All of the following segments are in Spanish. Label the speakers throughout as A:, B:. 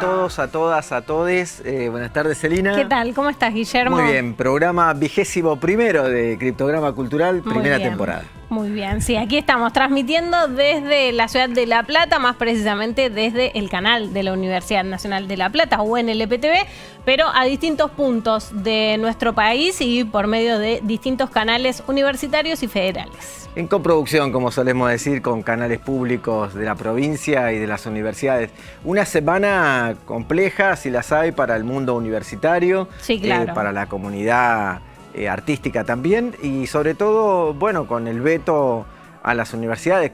A: todos, a todas, a todes. Buenas tardes, Celina.
B: ¿Qué tal? ¿Cómo estás, Guillermo?
A: Muy bien, programa 21º de Criptograma Cultural, primera temporada.
B: Muy bien, sí, aquí estamos transmitiendo desde la ciudad de La Plata, más precisamente desde el canal de la Universidad Nacional de La Plata, UNLPTV, pero a distintos puntos de nuestro país y por medio de distintos canales universitarios y federales.
A: En coproducción, como solemos decir, con canales públicos de la provincia y de las universidades. Una semana compleja, si las hay, para el mundo universitario,
B: sí, claro.
A: Para la comunidad artística también, y sobre todo, bueno, con el veto a las universidades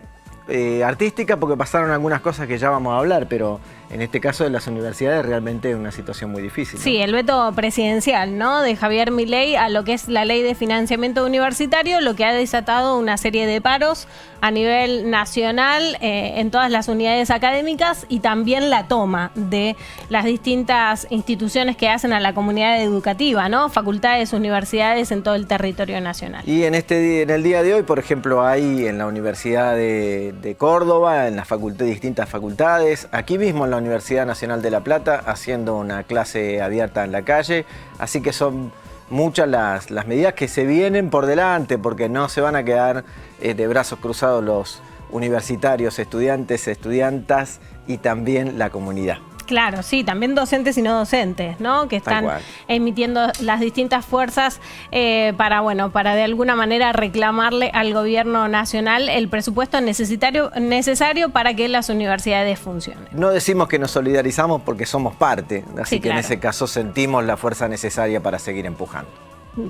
A: artísticas, porque pasaron algunas cosas que ya vamos a hablar, pero en este caso de las universidades realmente es una situación muy difícil, ¿no?
B: Sí, el veto presidencial, ¿no?, de Javier Milei a lo que es la ley de financiamiento universitario, lo que ha desatado una serie de paros a nivel nacional en todas las unidades académicas y también la toma de las distintas instituciones que hacen a la comunidad educativa, ¿no?, facultades, universidades en todo el territorio nacional.
A: Y en el día de hoy, por ejemplo, hay en la Universidad de Córdoba, en las distintas facultades, aquí mismo en la Universidad Nacional de La Plata, haciendo una clase abierta en la calle, así que son muchas las medidas que se vienen por delante, porque no se van a quedar de brazos cruzados los universitarios, estudiantes, estudiantas y también la comunidad.
B: Claro, sí, también docentes y no docentes, ¿no?, que están emitiendo las distintas fuerzas para de alguna manera reclamarle al gobierno nacional el presupuesto necesario para que las universidades funcionen.
A: No decimos que nos solidarizamos porque somos parte, así
B: sí,
A: que
B: claro.
A: En ese caso sentimos la fuerza necesaria para seguir empujando.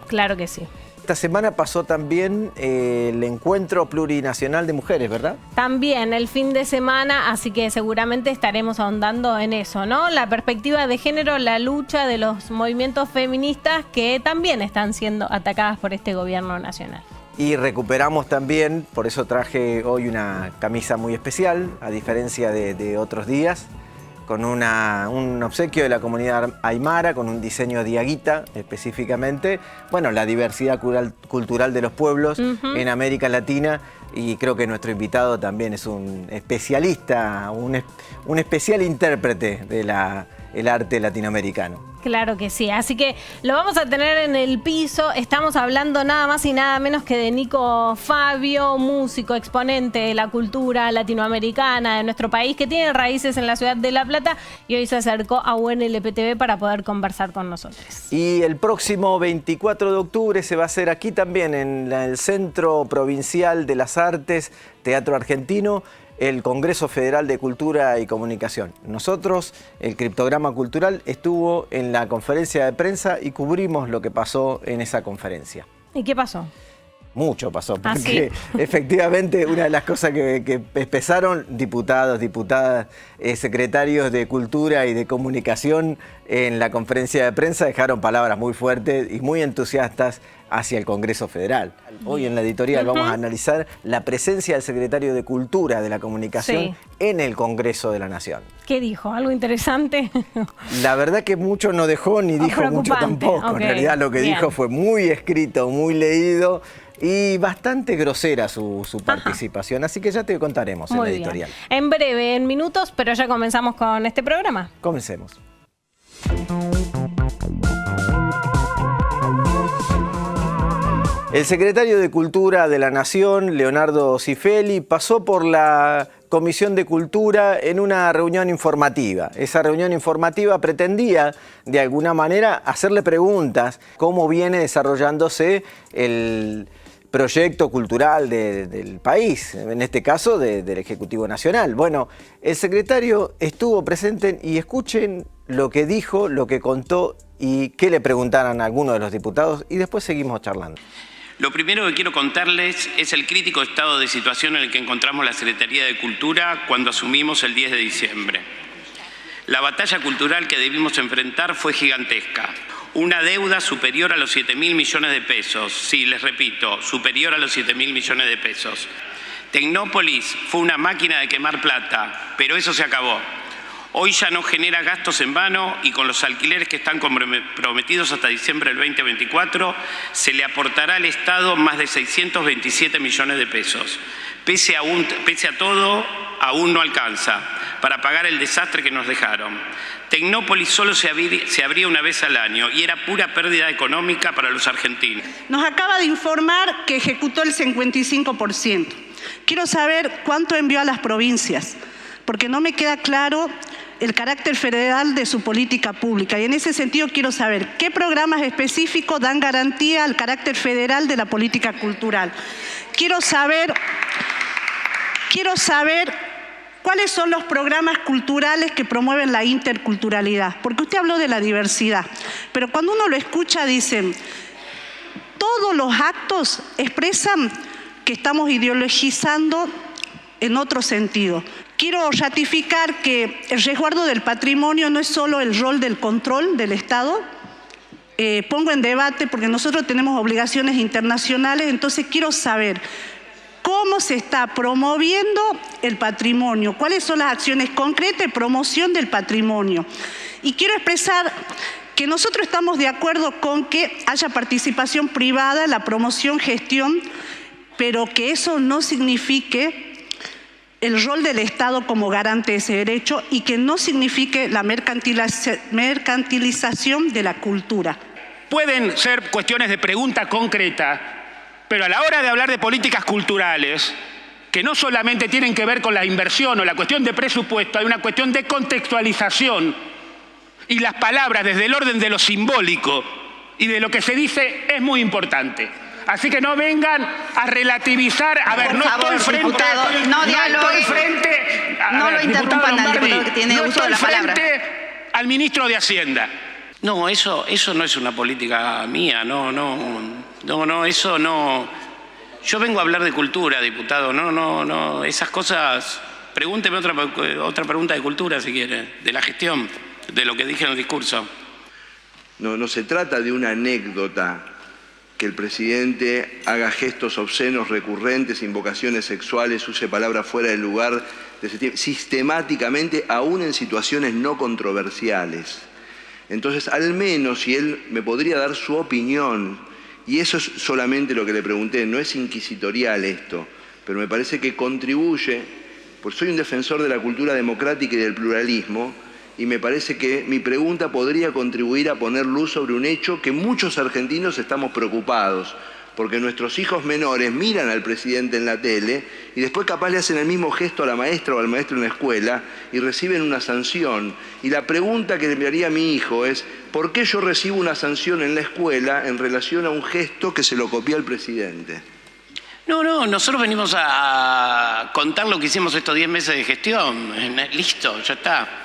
B: Claro que sí.
A: Esta semana pasó también el Encuentro Plurinacional de Mujeres, ¿verdad?
B: También el fin de semana, así que seguramente estaremos ahondando en eso, ¿no? La perspectiva de género, la lucha de los movimientos feministas que también están siendo atacadas por este gobierno nacional.
A: Y recuperamos también, por eso traje hoy una camisa muy especial, a diferencia de otros días, con un obsequio de la comunidad aymara, con un diseño diaguita específicamente. Bueno, la diversidad cultural de los pueblos en América Latina, y creo que nuestro invitado también es un especialista, un especial intérprete del arte latinoamericano.
B: Claro que sí, así que lo vamos a tener en el piso. Estamos hablando nada más y nada menos que de Nico Fabio, músico, exponente de la cultura latinoamericana de nuestro país, que tiene raíces en la ciudad de La Plata y hoy se acercó a UNLPTV para poder conversar con nosotros. Y
A: el próximo 24 de octubre se va a hacer aquí también, en el Centro Provincial de las Artes, Teatro Argentino, el Congreso Federal de Cultura y Comunicación. Nosotros, el Criptograma Cultural, estuvo en la conferencia de prensa y cubrimos lo que pasó en esa conferencia.
B: ¿Y qué pasó?
A: Mucho pasó, porque efectivamente una de las cosas que expresaron diputados, diputadas, secretarios de Cultura y de Comunicación en la conferencia de prensa dejaron palabras muy fuertes y muy entusiastas hacia el Congreso Federal. Hoy en la editorial vamos a analizar la presencia del secretario de Cultura de la Comunicación en el Congreso de la Nación.
B: ¿Qué dijo? ¿Algo interesante?
A: La verdad que mucho no dejó ni dijo mucho tampoco. En realidad lo que dijo fue muy escrito, muy leído y bastante grosera su participación. Así que ya te contaremos en la editorial.
B: Bien. En breve, en minutos, pero ya comenzamos con este programa.
A: Comencemos. El secretario de Cultura de la Nación, Leonardo Cifeli, pasó por la Comisión de Cultura en una reunión informativa. Esa reunión informativa pretendía, de alguna manera, hacerle preguntas cómo viene desarrollándose el proyecto cultural del país, en este caso del Ejecutivo Nacional. Bueno, el secretario estuvo presente y escuchen lo que dijo, lo que contó y qué le preguntaron a algunos de los diputados y después seguimos charlando.
C: Lo primero que quiero contarles es el crítico estado de situación en el que encontramos la Secretaría de Cultura cuando asumimos el 10 de diciembre. La batalla cultural que debimos enfrentar fue gigantesca. Una deuda superior a los 7.000 millones de pesos. Sí, les repito, superior a los 7.000 millones de pesos. Tecnópolis fue una máquina de quemar plata, pero eso se acabó. Hoy ya no genera gastos en vano y con los alquileres que están comprometidos hasta diciembre del 2024, se le aportará al Estado más de 627 millones de pesos. Pese a todo, aún no alcanza. para pagar el desastre que nos dejaron. Tecnópolis solo se abría una vez al año y era pura pérdida económica para los argentinos.
D: Nos acaba de informar que ejecutó el 55%. Quiero saber cuánto envió a las provincias, porque no me queda claro el carácter federal de su política pública. Y en ese sentido quiero saber qué programas específicos dan garantía al carácter federal de la política cultural. Quiero saber cuáles son los programas culturales que promueven la interculturalidad. Porque usted habló de la diversidad, pero cuando uno lo escucha dicen, todos los actos expresan que estamos ideologizando en otro sentido. Quiero ratificar que el resguardo del patrimonio no es solo el rol del control del Estado. Pongo en debate porque nosotros tenemos obligaciones internacionales, entonces quiero saber cómo se está promoviendo el patrimonio, cuáles son las acciones concretas de promoción del patrimonio. Y quiero expresar que nosotros estamos de acuerdo con que haya participación privada en la promoción, gestión, pero que eso no signifique el rol del Estado como garante de ese derecho y que no signifique la mercantilización de la cultura.
E: Pueden ser cuestiones de pregunta concreta, pero a la hora de hablar de políticas culturales, que no solamente tienen que ver con la inversión o la cuestión de presupuesto, hay una cuestión de contextualización y las palabras desde el orden de lo simbólico y de lo que se dice es muy importante. Así que no vengan a relativizar. A ver,
F: no estoy frente. No dialogue. No lo interrumpan al diputado que tiene uso de la palabra.
E: No estoy frente al ministro de Hacienda.
C: No, eso no es una política mía, no, eso no. Yo vengo a hablar de cultura, diputado, no, esas cosas. Pregúnteme otra pregunta de cultura si quiere, de la gestión, de lo que dije en el discurso.
G: No se trata de una anécdota que el presidente haga gestos obscenos recurrentes, invocaciones sexuales, use palabras fuera del lugar, sistemáticamente, aún en situaciones no controversiales. Entonces, al menos, si él me podría dar su opinión, y eso es solamente lo que le pregunté, no es inquisitorial esto, pero me parece que contribuye, porque soy un defensor de la cultura democrática y del pluralismo, y me parece que mi pregunta podría contribuir a poner luz sobre un hecho que muchos argentinos estamos preocupados, porque nuestros hijos menores miran al presidente en la tele y después capaz le hacen el mismo gesto a la maestra o al maestro en la escuela y reciben una sanción. Y la pregunta que le haría a mi hijo es, ¿por qué yo recibo una sanción en la escuela en relación a un gesto que se lo copió al presidente?
C: No, nosotros venimos a contar lo que hicimos estos 10 meses de gestión. Listo, ya está.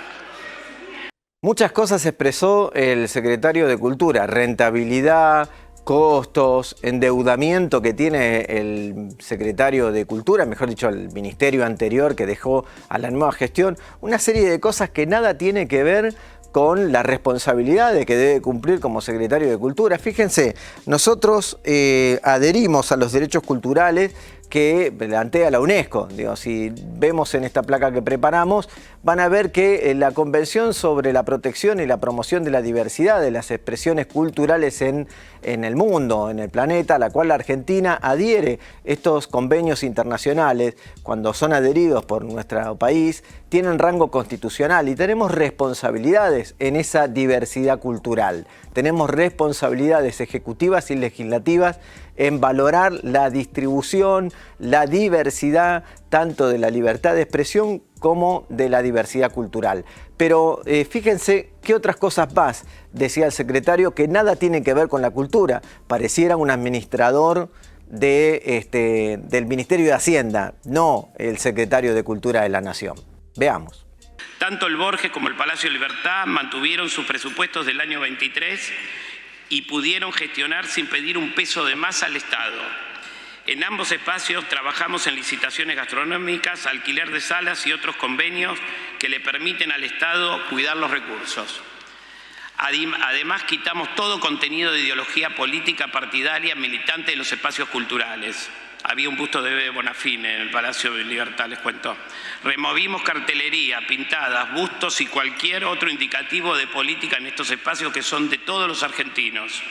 A: Muchas cosas expresó el secretario de Cultura, rentabilidad, costos, endeudamiento que tiene el secretario de Cultura, mejor dicho, el ministerio anterior que dejó a la nueva gestión, una serie de cosas que nada tiene que ver con las responsabilidades que debe cumplir como secretario de Cultura. Fíjense, nosotros adherimos a los derechos culturales que plantea la UNESCO. Digo, si vemos en esta placa que preparamos, van a ver que la Convención sobre la Protección y la Promoción de la Diversidad de las Expresiones Culturales en el mundo, en el planeta, a la cual la Argentina adhiere, estos convenios internacionales, cuando son adheridos por nuestro país, tienen rango constitucional y tenemos responsabilidades en esa diversidad cultural. Tenemos responsabilidades ejecutivas y legislativas en valorar la distribución, la diversidad, tanto de la libertad de expresión como de la diversidad cultural. Pero fíjense qué otras cosas más, decía el secretario, que nada tienen que ver con la cultura. Pareciera un administrador del Ministerio de Hacienda, no el secretario de Cultura de la Nación. Veamos.
C: Tanto el Borges como el Palacio de Libertad mantuvieron sus presupuestos del año 23 y pudieron gestionar sin pedir un peso de más al Estado. En ambos espacios trabajamos en licitaciones gastronómicas, alquiler de salas y otros convenios que le permiten al Estado cuidar los recursos. Además, quitamos todo contenido de ideología política partidaria militante de los espacios culturales. Había un busto de Bebe Bonafini en el Palacio de Libertad, les cuento. Removimos cartelería, pintadas, bustos y cualquier otro indicativo de política en estos espacios que son de todos los argentinos.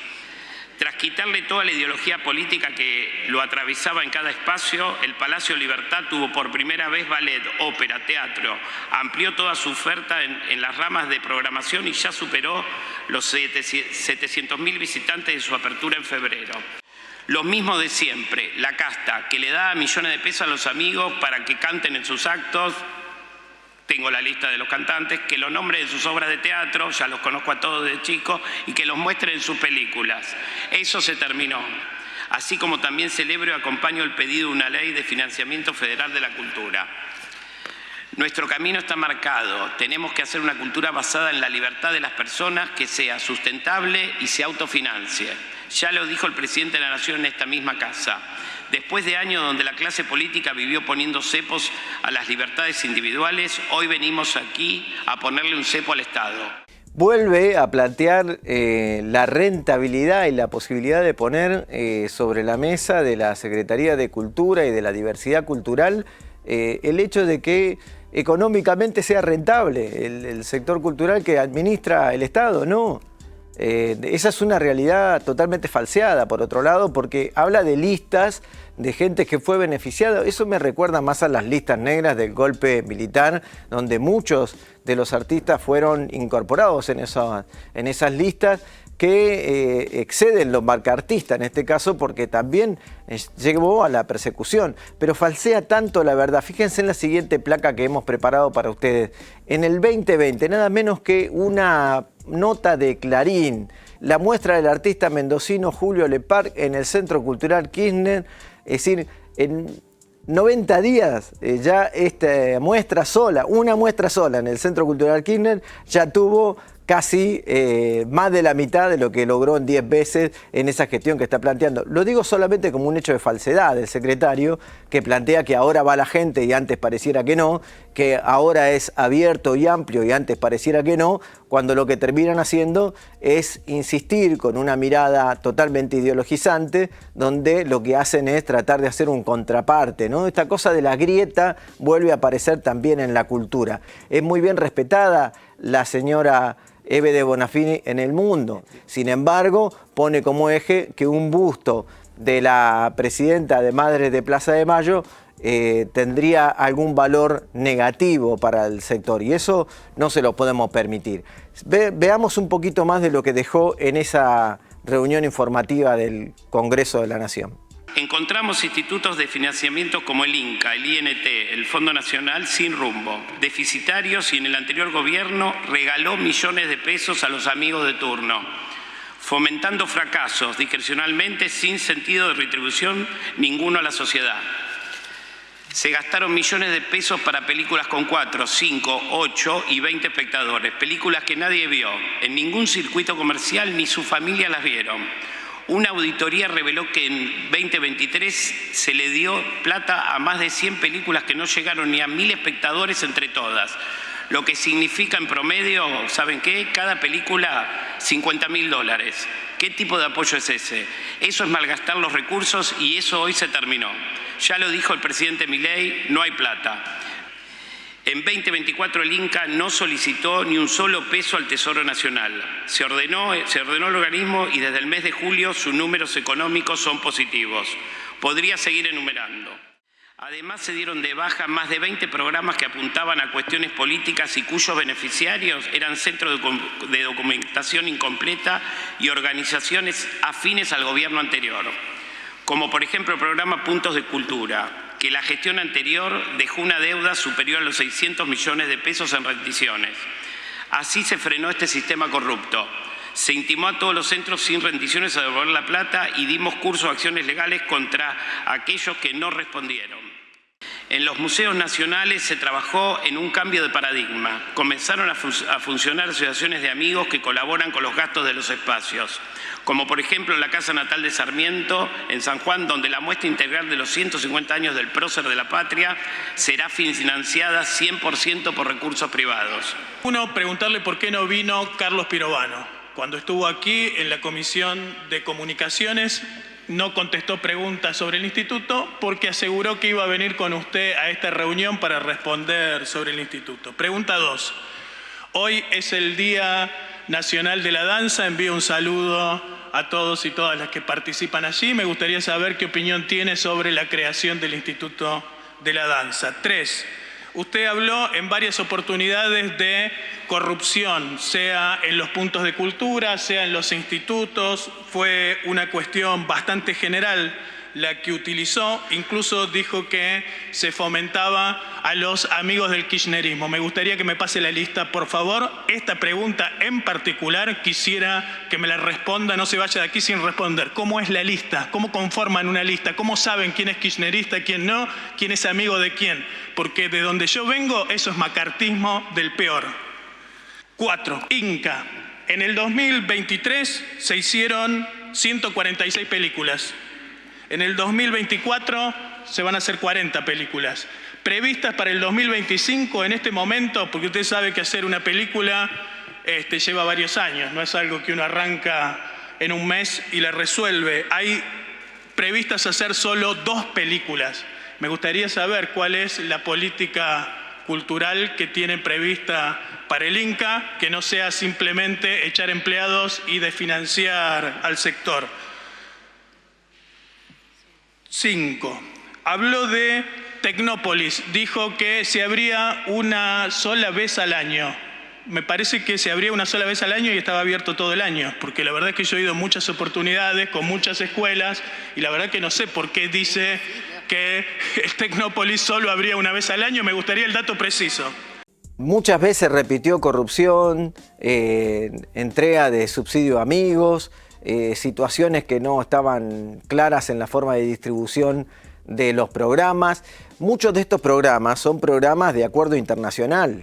C: Tras quitarle toda la ideología política que lo atravesaba en cada espacio, el Palacio Libertad tuvo por primera vez ballet, ópera, teatro. Amplió toda su oferta en las ramas de programación y ya superó los 700.000 visitantes de su apertura en febrero. Los mismos de siempre, la casta, que le da millones de pesos a los amigos para que canten en sus actos. Tengo la lista de los cantantes, que los nombres de sus obras de teatro, ya los conozco a todos de chicos, y que los muestren en sus películas. Eso se terminó. Así como también celebro y acompaño el pedido de una ley de financiamiento federal de la cultura. Nuestro camino está marcado. Tenemos que hacer una cultura basada en la libertad de las personas, que sea sustentable y se autofinancie. Ya lo dijo el presidente de la Nación en esta misma casa. Después de años donde la clase política vivió poniendo cepos a las libertades individuales, hoy venimos aquí a ponerle un cepo al Estado.
A: Vuelve a plantear la rentabilidad y la posibilidad de poner sobre la mesa de la Secretaría de Cultura y de la Diversidad Cultural el hecho de que económicamente sea rentable el sector cultural que administra el Estado, ¿no? Esa es una realidad totalmente falseada, por otro lado, porque habla de listas de gente que fue beneficiada. Eso me recuerda más a las listas negras del golpe militar, donde muchos de los artistas fueron incorporados en esas listas que exceden los marcaartistas en este caso, porque también llevó a la persecución. Pero falsea tanto la verdad. Fíjense en la siguiente placa que hemos preparado para ustedes. En el 2020, nada menos que una nota de Clarín, la muestra del artista mendocino Julio Lepar en el Centro Cultural Kirchner. Es decir, en 90 días ya esta muestra sola, una muestra sola en el Centro Cultural Kirchner ya tuvo casi más de la mitad de lo que logró en 10 veces en esa gestión que está planteando. Lo digo solamente como un hecho de falsedad del secretario, que plantea que ahora va la gente y antes pareciera que no, que ahora es abierto y amplio y antes pareciera que no, cuando lo que terminan haciendo es insistir con una mirada totalmente ideologizante, donde lo que hacen es tratar de hacer un contraparte, ¿no? Esta cosa de la grieta vuelve a aparecer también en la cultura. Es muy bien respetada la señora Eve de Bonafini en el mundo. Sin embargo, pone como eje que un busto de la presidenta de Madres de Plaza de Mayo tendría algún valor negativo para el sector, y eso no se lo podemos permitir. Veamos un poquito más de lo que dejó en esa reunión informativa del Congreso de la Nación.
C: Encontramos institutos de financiamiento como el INCA, el INT, el Fondo Nacional sin rumbo, deficitarios, y en el anterior gobierno regaló millones de pesos a los amigos de turno, fomentando fracasos discrecionalmente sin sentido de retribución ninguno a la sociedad. Se gastaron millones de pesos para películas con 4, 5, 8 y 20 espectadores, películas que nadie vio, en ningún circuito comercial ni su familia las vieron. Una auditoría reveló que en 2023 se le dio plata a más de 100 películas que no llegaron ni a 1.000 espectadores entre todas. Lo que significa en promedio, ¿saben qué? Cada película, $50.000. ¿Qué tipo de apoyo es ese? Eso es malgastar los recursos y eso hoy se terminó. Ya lo dijo el presidente Milei, no hay plata. En 2024 el INCA no solicitó ni un solo peso al Tesoro Nacional. Se ordenó el organismo y desde el mes de julio sus números económicos son positivos. Podría seguir enumerando. Además se dieron de baja más de 20 programas que apuntaban a cuestiones políticas y cuyos beneficiarios eran centros de documentación incompleta y organizaciones afines al gobierno anterior. Como por ejemplo el programa Puntos de Cultura, que la gestión anterior dejó una deuda superior a los 600 millones de pesos en rendiciones. Así se frenó este sistema corrupto. Se intimó a todos los centros sin rendiciones a devolver la plata y dimos curso a acciones legales contra aquellos que no respondieron. En los museos nacionales se trabajó en un cambio de paradigma. Comenzaron a funcionar asociaciones de amigos que colaboran con los gastos de los espacios, como por ejemplo la Casa Natal de Sarmiento en San Juan, donde la muestra integral de los 150 años del prócer de la patria será financiada 100% por recursos privados.
H: Uno, preguntarle por qué no vino Carlos Pirovano. Cuando estuvo aquí en la Comisión de Comunicaciones, no contestó preguntas sobre el instituto porque aseguró que iba a venir con usted a esta reunión para responder sobre el instituto. Pregunta 2. Hoy es el Día Nacional de la Danza. Envío un saludo a todos y todas las que participan allí. Me gustaría saber qué opinión tiene sobre la creación del Instituto de la Danza. 3. Usted habló en varias oportunidades de corrupción, sea en los puntos de cultura, sea en los institutos. Fue una cuestión bastante general la que utilizó, incluso dijo que se fomentaba a los amigos del kirchnerismo. Me gustaría que me pase la lista, por favor. Esta pregunta en particular quisiera que me la responda, no se vaya de aquí sin responder. ¿Cómo es la lista? ¿Cómo conforman una lista? ¿Cómo saben quién es kirchnerista, quién no? ¿Quién es amigo de quién? Porque de donde yo vengo, eso es macartismo del peor. 4. Inca. En el 2023 se hicieron 146 películas. En el 2024 se van a hacer 40 películas. Previstas para el 2025 en este momento, porque usted sabe que hacer una película lleva varios años, no es algo que uno arranca en un mes y la resuelve. Hay previstas hacer solo 2 películas. Me gustaría saber cuál es la política cultural que tienen prevista para el Inca, que no sea simplemente echar empleados y desfinanciar al sector. 5. Habló de Tecnópolis. Dijo que se abría una sola vez al año. Me parece que se abría una sola vez al año y estaba abierto todo el año, porque la verdad es que yo he ido muchas oportunidades con muchas escuelas y la verdad que no sé por qué dice que el Tecnópolis solo abría una vez al año. Me gustaría el dato preciso.
A: Muchas veces repitió corrupción, entrega de subsidio a amigos, situaciones que no estaban claras en la forma de distribución de los programas. Muchos de estos programas son programas de acuerdo internacional.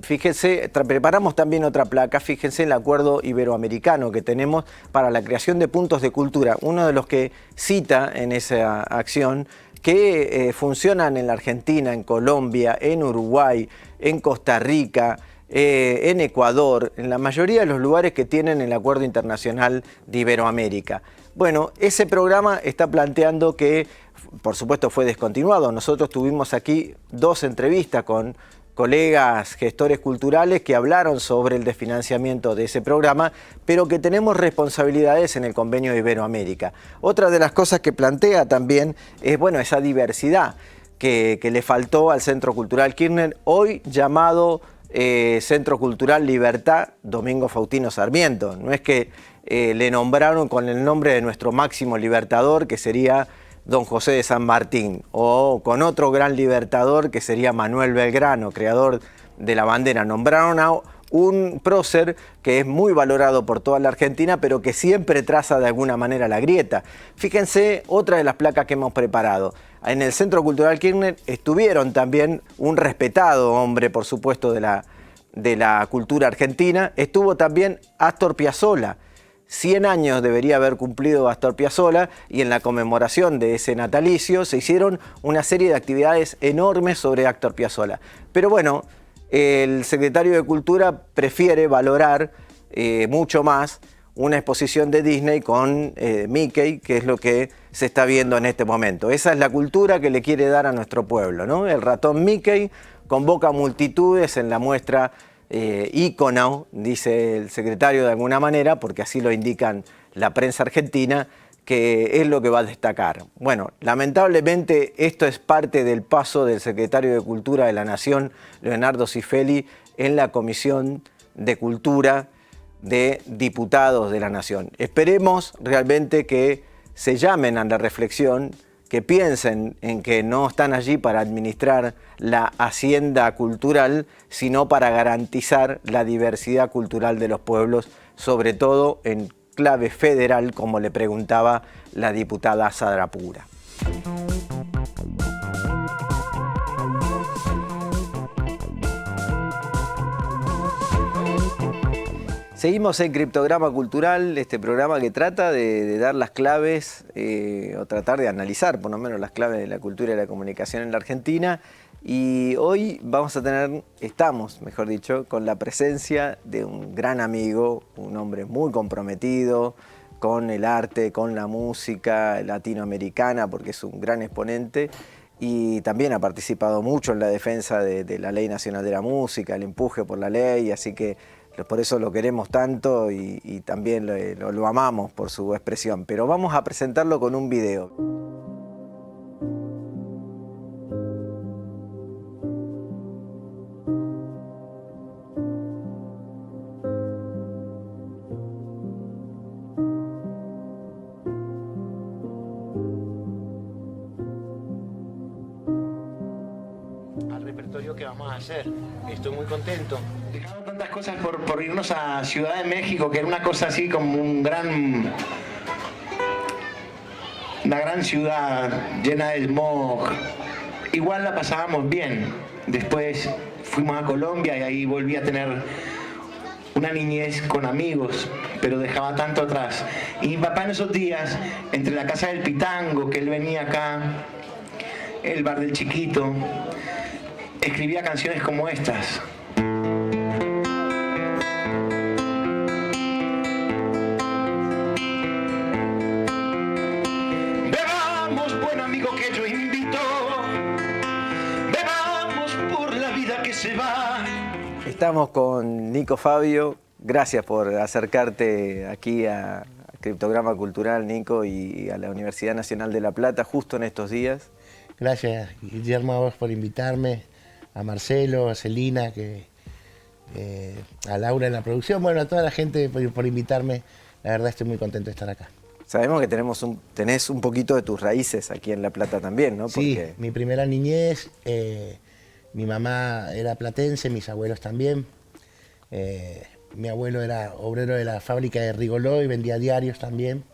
A: Fíjense, preparamos también otra placa, fíjense el acuerdo iberoamericano que tenemos para la creación de puntos de cultura. Uno de los que cita en esa acción que funcionan en la Argentina, en Colombia, en Uruguay, en Costa Rica, en Ecuador, en la mayoría de los lugares que tienen el Acuerdo Internacional de Iberoamérica. Bueno, ese programa está planteando que, por supuesto, fue descontinuado. Nosotros tuvimos aquí 2 entrevistas con colegas gestores culturales que hablaron sobre el desfinanciamiento de ese programa, pero que tenemos responsabilidades en el Convenio de Iberoamérica. Otra de las cosas que plantea también es, bueno, esa diversidad que le faltó al Centro Cultural Kirchner, hoy llamado Centro Cultural Libertad Domingo Faustino Sarmiento. No es que le nombraron con el nombre de nuestro máximo libertador, que sería Don José de San Martín, o con otro gran libertador que sería Manuel Belgrano, creador de la bandera. Nombraron a un prócer que es muy valorado por toda la Argentina, pero que siempre traza de alguna manera la grieta. Fíjense otra de las placas que hemos preparado. En el Centro Cultural Kirchner estuvieron también un respetado hombre, por supuesto, de la cultura argentina. Estuvo también Astor Piazzolla. 100 años debería haber cumplido Astor Piazzolla y en la conmemoración de ese natalicio se hicieron una serie de actividades enormes sobre Astor Piazzolla. Pero bueno, el secretario de Cultura prefiere valorar mucho más una exposición de Disney con Mickey, que es lo que se está viendo en este momento. Esa es la cultura que le quiere dar a nuestro pueblo, ¿no? El ratón Mickey convoca multitudes en la muestra ícono, dice el secretario de alguna manera, porque así lo indican la prensa argentina, que es lo que va a destacar. Bueno, lamentablemente esto es parte del paso del secretario de Cultura de la Nación, Leonardo Cifelli, en la Comisión de Cultura de Diputados de la Nación. Esperemos realmente que se llamen a la reflexión, que piensen en que no están allí para administrar la hacienda cultural, sino para garantizar la diversidad cultural de los pueblos, sobre todo en clave federal, como le preguntaba la diputada Sandra Pura. Seguimos en Criptograma Cultural, este programa que trata de dar las claves, o tratar de analizar por lo menos las claves de la cultura y la comunicación en la Argentina. Y hoy estamos, mejor dicho, con la presencia de un gran amigo, un hombre muy comprometido con el arte, con la música latinoamericana, porque es un gran exponente. Y también ha participado mucho en la defensa de la Ley Nacional de la Música, el empuje por la ley, así que por eso lo queremos tanto y también lo amamos por su expresión. Pero vamos a presentarlo con un video.
I: Que vamos a hacer. Estoy muy contento. Dejamos tantas cosas por irnos a Ciudad de México, que era una cosa así como una gran ciudad llena de smog. Igual la pasábamos bien. Después fuimos a Colombia y ahí volví a tener una niñez con amigos, pero dejaba tanto atrás. Y mi papá en esos días, entre la casa del Pitango, que él venía acá, el bar del Chiquito, escribía canciones como estas. Bebamos, buen amigo que yo invito, bebamos por la vida que se va.
A: Estamos con Nico Fabio. Gracias por acercarte aquí a Criptograma Cultural, Nico, y a la Universidad Nacional de La Plata justo en estos días.
I: Gracias, Guillermo, a vos por invitarme. A Marcelo, a Celina, a Laura en la producción, bueno, a toda la gente por invitarme. La verdad estoy muy contento de estar acá.
A: Sabemos que tenés un poquito de tus raíces aquí en La Plata también, ¿no?
I: Sí, mi primera niñez, mi mamá era platense, mis abuelos también. Mi abuelo era obrero de la fábrica de Rigoló y vendía diarios también.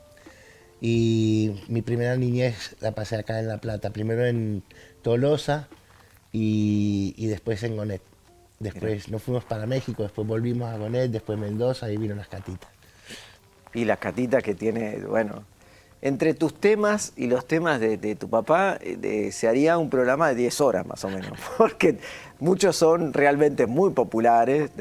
I: Y mi primera niñez la pasé acá en La Plata, primero en Tolosa, y después en Gonet. Después nos fuimos para México, después volvimos a Gonet, después Mendoza y vino Las Catitas.
A: Y Las Catitas que tiene, bueno, entre tus temas y los temas de tu papá, se haría un programa de 10 horas más o menos, porque muchos son realmente muy populares.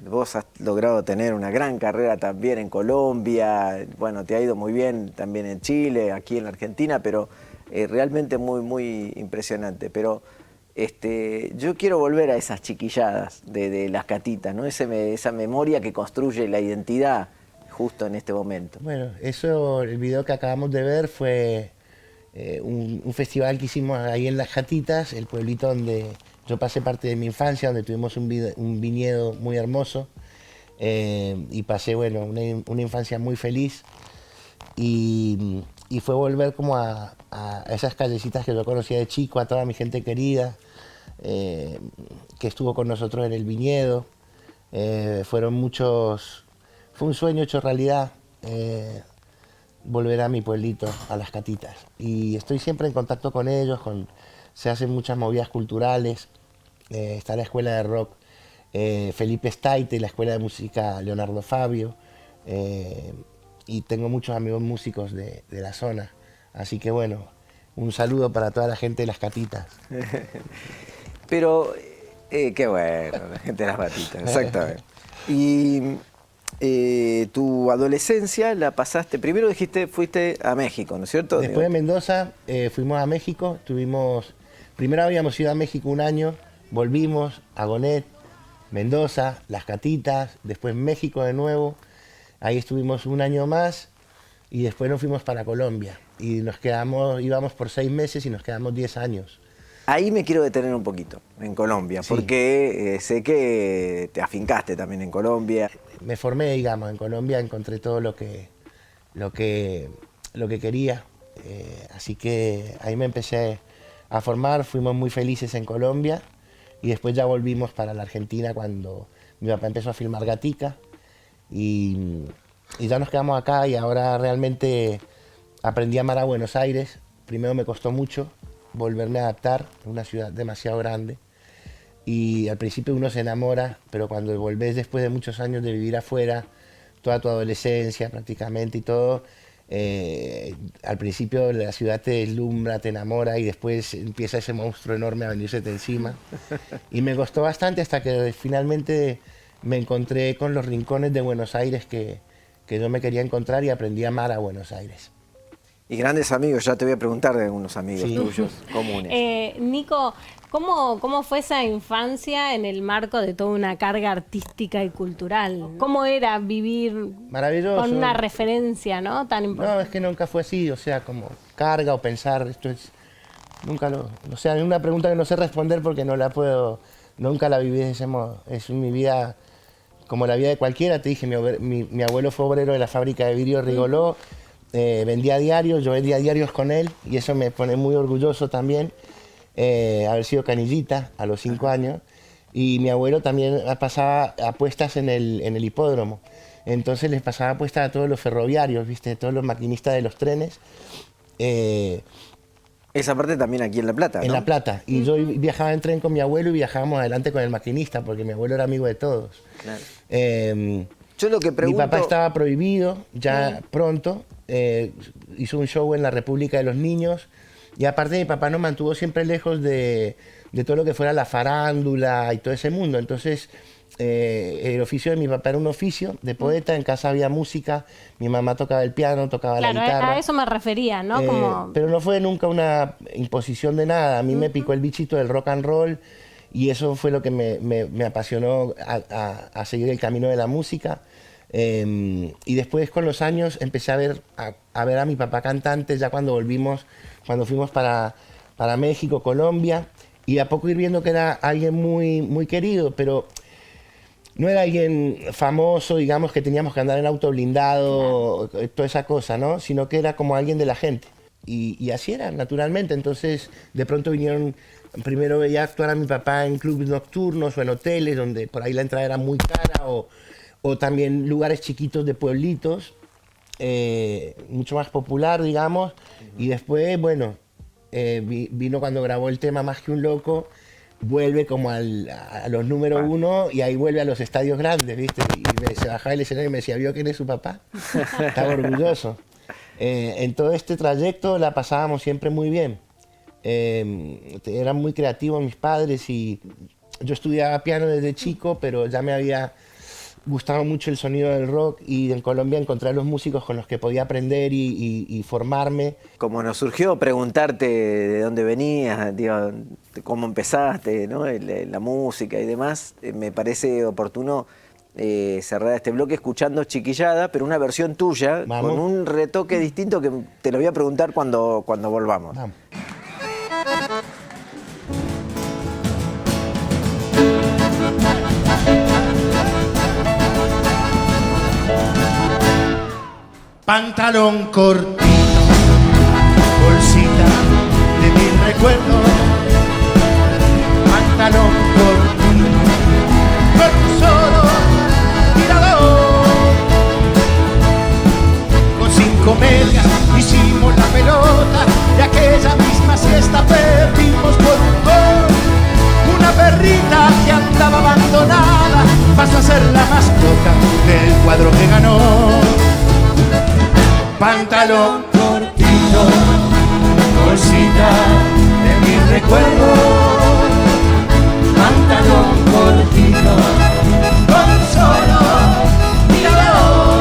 A: Vos has logrado tener una gran carrera también en Colombia, bueno, te ha ido muy bien también en Chile, aquí en la Argentina, pero realmente muy, muy impresionante. Pero yo quiero volver a esas chiquilladas de Las Catitas, ¿no? Esa memoria que construye la identidad justo en este momento.
I: Bueno, el video que acabamos de ver fue un festival que hicimos ahí en Las Catitas, el pueblito donde yo pasé parte de mi infancia, donde tuvimos un viñedo muy hermoso, y pasé, bueno, una infancia muy feliz, y fue volver como a esas callecitas que yo conocía de chico, a toda mi gente querida, que estuvo con nosotros en el viñedo. Fue un sueño hecho realidad, volver a mi pueblito, a Las Catitas. Y estoy siempre en contacto con ellos, se hacen muchas movidas culturales. Está la escuela de rock Felipe Staite, la escuela de música Leonardo Fabio, y tengo muchos amigos músicos de la zona. Así que bueno, un saludo para toda la gente de Las Catitas.
A: Pero, qué bueno, la gente de Las Catitas, exactamente. Y tu adolescencia la pasaste, primero dijiste, fuiste a México, ¿no es cierto?
I: Después de Mendoza fuimos a México, primero habíamos ido a México un año, volvimos a Gonet, Mendoza, Las Catitas, después México de nuevo, ahí estuvimos un año más y después nos fuimos para Colombia y íbamos por 6 meses y nos quedamos 10 años.
A: Ahí me quiero detener un poquito, en Colombia, sí, porque sé que te afincaste también en Colombia.
I: Me formé, digamos, en Colombia, encontré todo lo que quería, así que ahí me empecé a formar, fuimos muy felices en Colombia y después ya volvimos para la Argentina cuando mi papá empezó a filmar Gatica y ya nos quedamos acá y ahora realmente aprendí a amar a Buenos Aires. Primero me costó mucho volverme a adaptar, una ciudad demasiado grande y al principio uno se enamora, pero cuando volvés después de muchos años de vivir afuera, toda tu adolescencia prácticamente y todo, al principio la ciudad te deslumbra, te enamora y después empieza ese monstruo enorme a venirse de encima y me costó bastante hasta que finalmente me encontré con los rincones de Buenos Aires que yo me quería encontrar y aprendí a amar a Buenos Aires.
A: Y grandes amigos, ya te voy a preguntar de algunos amigos tuyos comunes.
B: Nico, ¿cómo fue esa infancia en el marco de toda una carga artística y cultural? ¿Cómo era vivir con una referencia, ¿no? Tan importante?
I: No, es que nunca fue así, o sea, como carga o pensar, esto es... Nunca lo... O sea, es una pregunta que no sé responder porque no la puedo... Nunca la viví de ese modo. Es mi vida como la vida de cualquiera. Te dije, mi abuelo fue obrero de la fábrica de vidrio Rigoló. Vendía diarios, yo vendía diarios con él y eso me pone muy orgulloso también, haber sido canillita a los 5 años, y mi abuelo también pasaba apuestas en el hipódromo, entonces les pasaba apuestas a todos los ferroviarios, ¿viste? Todos los maquinistas de los trenes.
A: Esa parte también aquí en La Plata, ¿no?
I: En La Plata, y yo viajaba en tren con mi abuelo y viajábamos adelante con el maquinista, porque mi abuelo era amigo de todos.
A: Claro. Yo lo que pregunto...
I: Mi papá estaba prohibido ya pronto, hizo un show en la República de los Niños, y aparte mi papá nos mantuvo siempre lejos de todo lo que fuera la farándula y todo ese mundo. Entonces el oficio de mi papá era un oficio de poeta, en casa había música, mi mamá tocaba el piano, tocaba la guitarra.
B: Claro, a eso me refería, ¿no?
I: Pero no fue nunca una imposición de nada, a mí me picó el bichito del rock and roll, y eso fue lo que me apasionó a seguir el camino de la música. Y después con los años empecé a ver a mi papá cantante ya cuando fuimos para México, Colombia, y a poco ir viendo que era alguien muy, muy querido, pero no era alguien famoso, digamos, que teníamos que andar en auto blindado, toda esa cosa, ¿no? Sino que era como alguien de la gente. Y así era, naturalmente. Entonces, de pronto vinieron... Primero veía actuar a mi papá en clubes nocturnos o en hoteles, donde por ahí la entrada era muy cara, o también lugares chiquitos de pueblitos, mucho más popular, digamos. Y después, bueno, vino cuando grabó el tema Más que un loco, vuelve como a los número 1 y ahí vuelve a los estadios grandes, ¿viste? Y se bajaba el escenario y me decía, ¿vio quién es su papá? Estaba orgulloso. En todo este trayecto la pasábamos siempre muy bien. Eran muy creativos mis padres y yo estudiaba piano desde chico, pero ya me había gustado mucho el sonido del rock, y en Colombia encontré a los músicos con los que podía aprender y formarme.
A: Como nos surgió preguntarte de dónde venías, digo, cómo empezaste, ¿no? La música y demás, me parece oportuno cerrar este bloque escuchando Chiquillada, pero una versión tuya. Vamos. Con un retoque distinto que te lo voy a preguntar cuando volvamos.
I: Vamos.
J: Pantalón cortito, bolsita de mis recuerdos. Pantalón cortito, con un solo tirador. Con 5 medias hicimos la pelota, y aquella misma siesta perdimos por un gol. Una perrita que andaba abandonada pasó a ser la mascota del cuadro que ganó. Pantalón cortito, bolsita de mis recuerdos. Pantalón cortito, con solo tirador.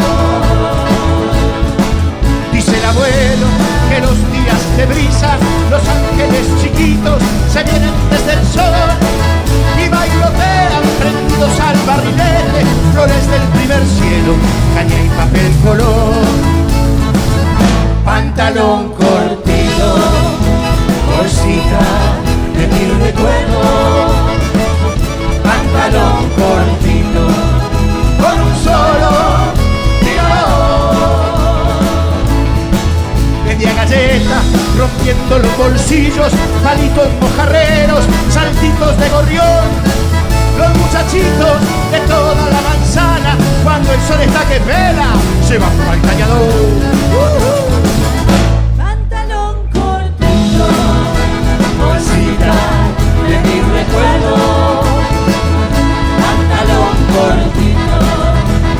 J: Dice el abuelo que los días de brisa, los ángeles chiquitos se vienen desde el sol y bailotean prendidos al barrilete, flores del primer cielo, caña y papel color. Pantalón cortito, bolsita de mi recuerdo. Pantalón cortito, con un solo tirador. Vendía galletas, rompiendo los bolsillos, palitos mojarreros, saltitos de gorrión. Los muchachitos de toda la manzana, cuando el sol está que pela, se van pa'l cañador. Pantalón cortito, bolsita de mi recuerdo. Pantalón cortito,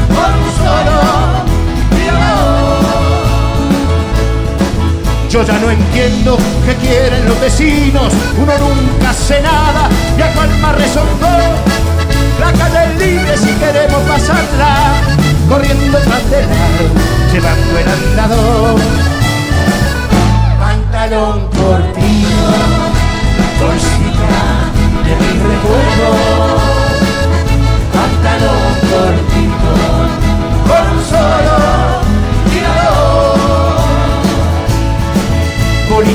J: con un solo tirador. Yo ya no entiendo qué quieren los vecinos, uno nunca hace nada y a cual más rezongó. La calle es libre si queremos pasarla, corriendo tras del aro, llevando el andador.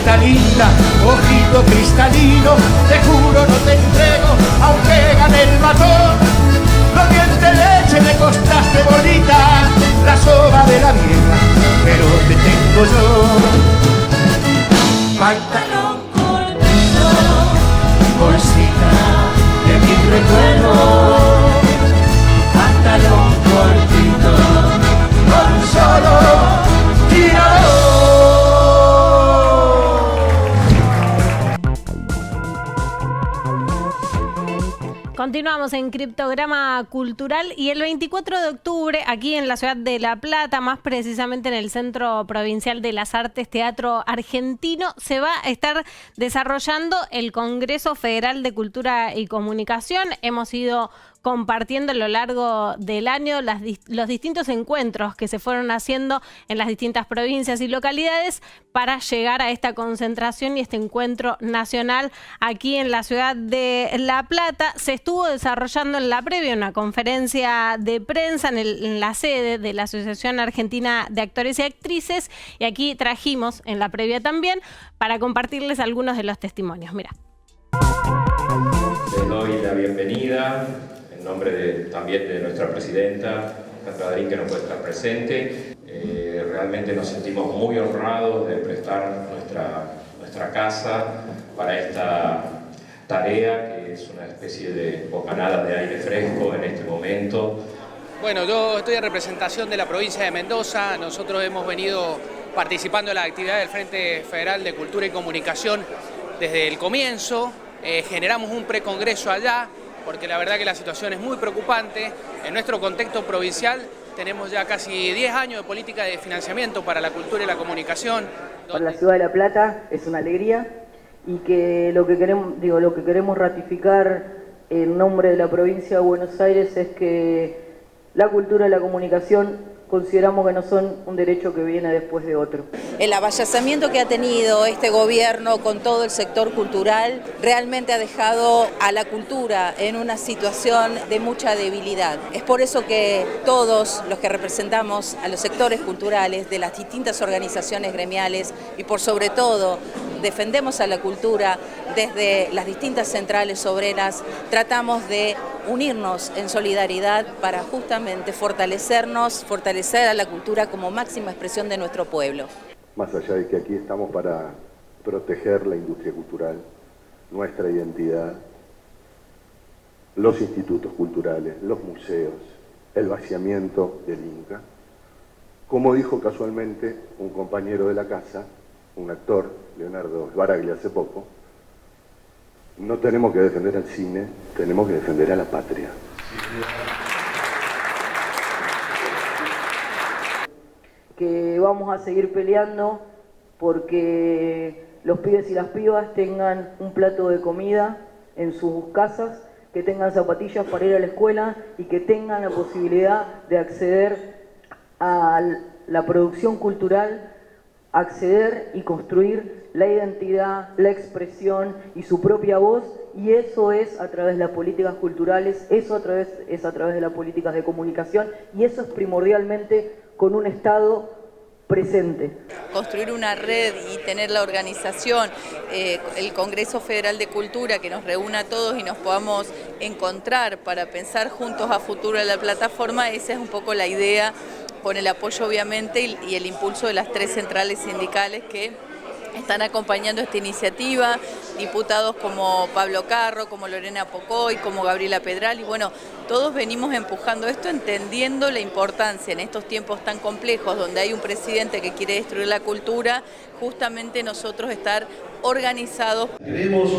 J: cosita linda, ojito cristalino, te juro no te entrego, aunque gane el matón. Los dientes de leche me costaste bonita, la soga de la vieja, pero te tengo yo. Pantalón cortito, bolsita de mi recuerdo. Pantalón cortito, con solo tirador.
B: Continuamos en Criptograma Cultural y el 24 de octubre aquí en la ciudad de La Plata, más precisamente en el Centro Provincial de las Artes Teatro Argentino, se va a estar desarrollando el Congreso Federal de Cultura y Comunicación. Hemos ido compartiendo a lo largo del año los distintos encuentros que se fueron haciendo en las distintas provincias y localidades para llegar a esta concentración y este encuentro nacional aquí en la ciudad de La Plata. Se estuvo desarrollando en la previa una conferencia de prensa en la sede de la Asociación Argentina de Actores y Actrices, y aquí trajimos en la previa también para compartirles algunos de los testimonios. Mira.
K: Les doy la bienvenida en nombre también de nuestra presidenta, Cata Darín, que no puede estar presente. Realmente nos sentimos muy honrados de prestar nuestra casa para esta tarea, que es una especie de bocanada de aire fresco en este momento.
L: Bueno, yo estoy en representación de la provincia de Mendoza. Nosotros hemos venido participando en la actividad del Frente Federal de Cultura y Comunicación desde el comienzo. Generamos un precongreso allá, porque la verdad que la situación es muy preocupante. En nuestro contexto provincial tenemos ya casi 10 años de política de financiamiento para la cultura y la comunicación.
M: Para la ciudad de La Plata es una alegría, y que lo que queremos ratificar en nombre de la provincia de Buenos Aires es que la cultura y la comunicación consideramos que no son un derecho que viene después de otro.
N: El avallazamiento que ha tenido este gobierno con todo el sector cultural realmente ha dejado a la cultura en una situación de mucha debilidad. Es por eso que todos los que representamos a los sectores culturales de las distintas organizaciones gremiales y por sobre todo defendemos a la cultura desde las distintas centrales obreras, tratamos de unirnos en solidaridad para justamente fortalecer a la cultura como máxima expresión de nuestro pueblo.
O: Más allá de que aquí estamos para proteger la industria cultural, nuestra identidad, los institutos culturales, los museos, el vaciamiento del Inca, como dijo casualmente un compañero de la casa, un actor, Leonardo Sbaraglia, hace poco, no tenemos que defender al cine, tenemos que defender a la patria.
M: Que vamos a seguir peleando porque los pibes y las pibas tengan un plato de comida en sus casas, que tengan zapatillas para ir a la escuela y que tengan la posibilidad de acceder a la producción cultural, acceder y construir la identidad, la expresión y su propia voz, y eso es a través de las políticas culturales, eso es a través de las políticas de comunicación, y eso es primordialmente con un Estado presente.
N: Construir una red y tener la organización, el Congreso Federal de Cultura, que nos reúna a todos y nos podamos encontrar para pensar juntos a futuro en la plataforma, esa es un poco la idea, con el apoyo obviamente y el impulso de las 3 centrales sindicales que están acompañando esta iniciativa, diputados como Pablo Carro, como Lorena Pocoy, como Gabriela Pedral, y bueno, todos venimos empujando esto entendiendo la importancia en estos tiempos tan complejos donde hay un presidente que quiere destruir la cultura, justamente nosotros estar organizados.
P: Creemos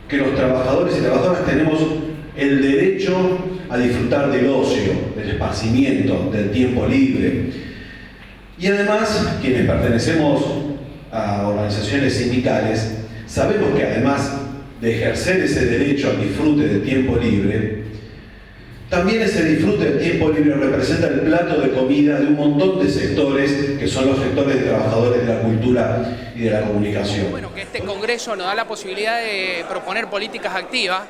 P: que los trabajadores y trabajadoras tenemos el derecho a disfrutar del ocio, del esparcimiento, del tiempo libre. Y además, quienes pertenecemos a organizaciones sindicales, sabemos que además de ejercer ese derecho al disfrute del tiempo libre, también ese disfrute del tiempo libre representa el plato de comida de un montón de sectores que son los sectores de trabajadores de la cultura y de la comunicación.
L: Bueno, que este Congreso nos da la posibilidad de proponer políticas activas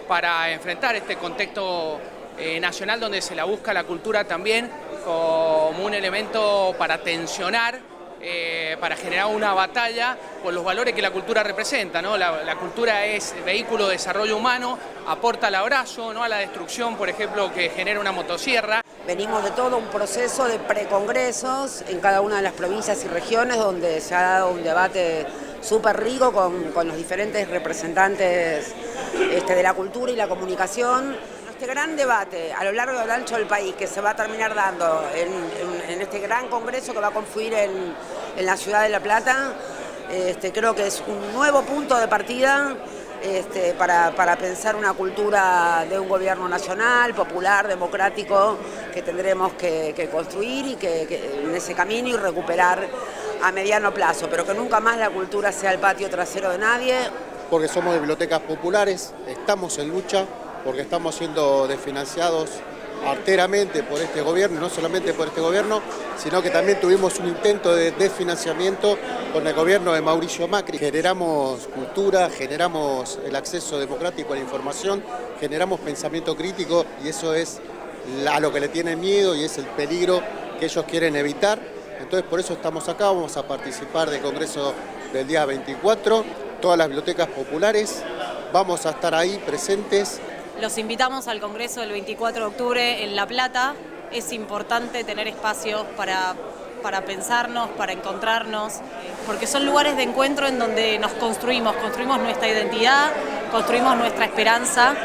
L: para enfrentar este contexto nacional donde se la busca la cultura también como un elemento para tensionar para generar una batalla por los valores que la cultura representa, ¿no? La cultura es vehículo de desarrollo humano, aporta al abrazo, no a la destrucción, por ejemplo, que genera una motosierra.
Q: Venimos de todo un proceso de precongresos en cada una de las provincias y regiones donde se ha dado un debate súper rico con los diferentes representantes de la cultura y la comunicación. Este gran debate a lo largo y a lo ancho del país que se va a terminar dando en este gran congreso que va a confluir en la ciudad de La Plata, creo que es un nuevo punto de partida para pensar una cultura de un gobierno nacional, popular, democrático, que tendremos que construir y que en ese camino y recuperar a mediano plazo, pero que nunca más la cultura sea el patio trasero de nadie.
R: Porque somos de bibliotecas populares, estamos en lucha, porque estamos siendo desfinanciados arteramente por este gobierno, y no solamente por este gobierno, sino que también tuvimos un intento de desfinanciamiento con el gobierno de Mauricio Macri. Generamos cultura, generamos el acceso democrático a la información, generamos pensamiento crítico y eso es a lo que le tienen miedo y es el peligro que ellos quieren evitar. Entonces por eso estamos acá, vamos a participar del congreso del día 24, todas las bibliotecas populares, vamos a estar ahí presentes.
S: Los invitamos al Congreso del 24 de octubre en La Plata. Es importante tener espacios para pensarnos, para encontrarnos, porque son lugares de encuentro en donde nos construimos nuestra identidad, construimos nuestra esperanza